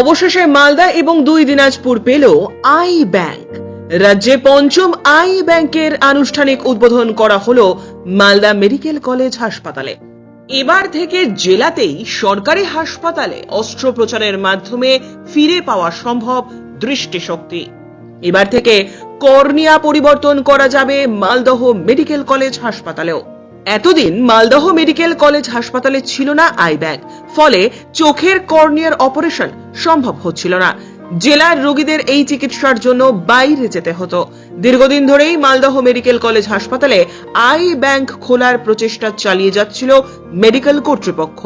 অবশেষে মালদা এবং 2 দিনাজপুর পেল আই ব্যাংক। রাজ্যে পঞ্চম আই ব্যাংকের আনুষ্ঠানিক উদ্বোধন করা হলো মালদা মেডিকেল কলেজ হাসপাতালে। এবার থেকে জেলাতেই সরকারি হাসপাতালে অস্ত্রোপচারের মাধ্যমে ফিরে পাওয়া সম্ভব দৃষ্টিশক্তি। এবার থেকে কর্নিয়া পরিবর্তন করা যাবে মালদহ মেডিকেল কলেজ হাসপাতালেও। এতদিন মালদহ মেডিকেল কলেজ হাসপাতালে ছিল না আই ব্যাংক, ফলে চোখের কর্নিয়ার অপারেশন সম্ভব হচ্ছিল না। জেলার রোগীদের এই চিকিৎসার জন্য বাইরে যেতে হতো। দীর্ঘদিন ধরেই মালদহ মেডিকেল কলেজ হাসপাতালে আই ব্যাংক খোলার প্রচেষ্টা চালিয়ে যাচ্ছিল মেডিকেল কর্তৃপক্ষ।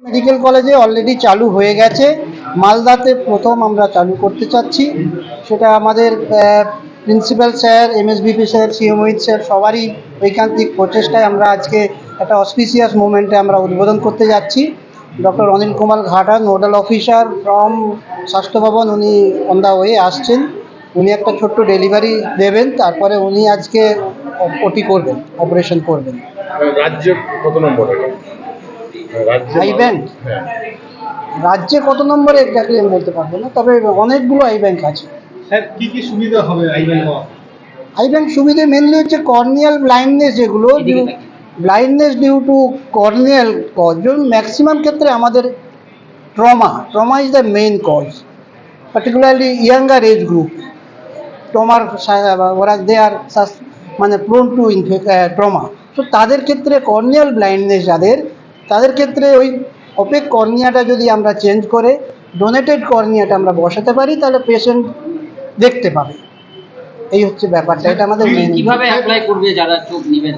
মেডিকেল কলেজে অলরেডি চালু হয়ে গেছে, মালদাতে প্রথম আমরা চালু করতে চাচ্ছি। সেটা আমাদের principal sir, MSBP sir, CO Mohit sir সবারই ঐকান্তিক প্রচেষ্টায় আমরা আজকে একটা অসপিসিয়াস মোমেন্টে আমরা উদ্বোধন করতে যাচ্ছি। ডক্টর অনিল কুমার ঘাটা, নোডাল অফিসার ফ্রম স্বাস্থ্য ভবন, উনি অন দ্য ওয়ে আসছেন। উনি একটা ছোট্ট ডেলিভারি দেবেন, তারপরে উনি আজকে ওটি করবেন, অপারেশন করবেন। রাজ্যে কত নম্বরে আই ব্যাংক রাজ্যে কত নম্বরে এক্স্যাক্টলি আমি বলতে পারবো না, তবে অনেকগুলো আই ব্যাংক আছে। স্যার কি কি সুবিধা হবে আই ব্যাংক? আই ব্যাংক সুবিধে মেনলি হচ্ছে কর্নিয়াল ব্লাইন্ডনেস, যেগুলো blindness due to corneal cause, maximum ক্ষেত্রে আমাদের trauma is the main cause, particularly younger age group. ট্রমার ওরা দে আর মানে প্রোন টু ট্রমা। তো তাদের ক্ষেত্রে কর্নিয়াল ব্লাইন্ডনেস তাদের ক্ষেত্রে ওই অপেক কর্নিয়াটা যদি আমরা চেঞ্জ করে ডোনেটেড কর্নিয়াটা আমরা বসাতে পারি, তাহলে পেশেন্ট দেখতে পাবে। এই হচ্ছে ব্যাপারটা, এটা আমাদের মেইন। কিভাবে অ্যাপ্লাই করবে যারা চোখ নেবেন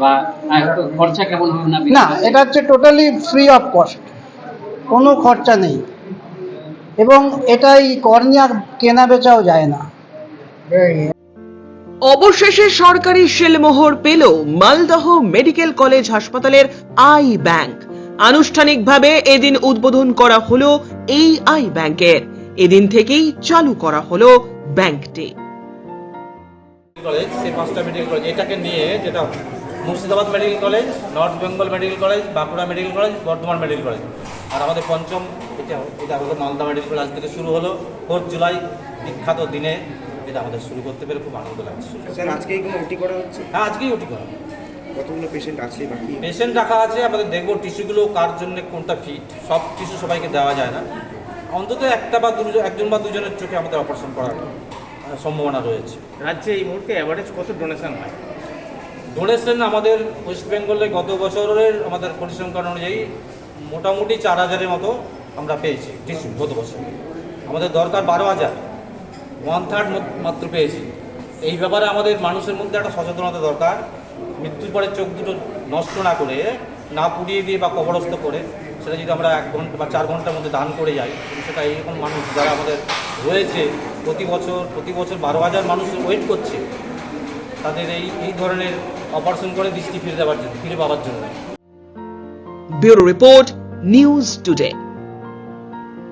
বা খরচা কেমন হবে না, এটা হচ্ছে টোটালি ফ্রি অফ কস্ট, কোনো খরচা নেই, এবং এটাই কর্নিয়া কেনা বেচাও যায় না। অবশেষে সরকারি শিলমোহর পেল মালদহ মেডিকেল কলেজ হাসপাতালের আই ব্যাংক। আনুষ্ঠানিকভাবে এদিন উদ্বোধন করা হলো এই আই ব্যাংকের। এদিন থেকেই চালু করা হলো ব্যাংকটি। কলেজ, সেই 5টা মেডিকেল কলেজ এটাকে নিয়ে, যেটা Murshidabad medical college, North Bengal medical college, Bankura medical college, Bardhaman medical college, আর আমাদের পঞ্চম এটা হলো মালদা মেডিকেল কলেজ। আজ থেকে শুরু হলো 4 জুলাই, বিখ্যাত দিনে এটা আমাদের শুরু করতে পেরে খুব আনন্দ লাগছে। স্যার আজকেই কোনো ওটি করা হচ্ছে? হ্যাঁ, আজকেই ওটি করা। কতগুলো পেশেন্ট আছে বাকি? পেশেন্ট রাখা আছে, আমাদের দেখবো টিস্যুগুলো কার জন্য কোনটা ফিট। সব টিস্যু সবাইকে দেওয়া যায় না, অন্তত একজন বা দুজনের চোখে আমাদের অপারেশন করার সম্ভাবনা রয়েছে। রাজ্যে এই মুহূর্তে অ্যাভারেজ কত ডোনেশন হয়? ডোনেশন আমাদের ওয়েস্ট বেঙ্গলে গত বছরের আমাদের পরিসংখ্যান অনুযায়ী মোটামুটি 4000-এর মতো আমরা পেয়েছি টিস্যু গত বছর। আমাদের দরকার 12,000, 1/3 মাত্র পেয়েছি। এই ব্যাপারে আমাদের মানুষের মধ্যে একটা সচেতনতা দরকার। মৃত্যুর পরে চোখ দুটো নষ্ট না করে, না পুড়িয়ে দিয়ে বা কবরস্থ করে, সেটা যদি আমরা 1 ঘন্টা বা 4 ঘন্টার মধ্যে দান করে যাই, সেটা এইরকম মানুষ যারা আমাদের রয়েছে প্রতি বছর 12,000 মানুষ ওয়েট করছে তাদের এই ধরনের অপারেশন করে দৃষ্টি ফিরে পাওয়ার জন্য। Bureau report, news today.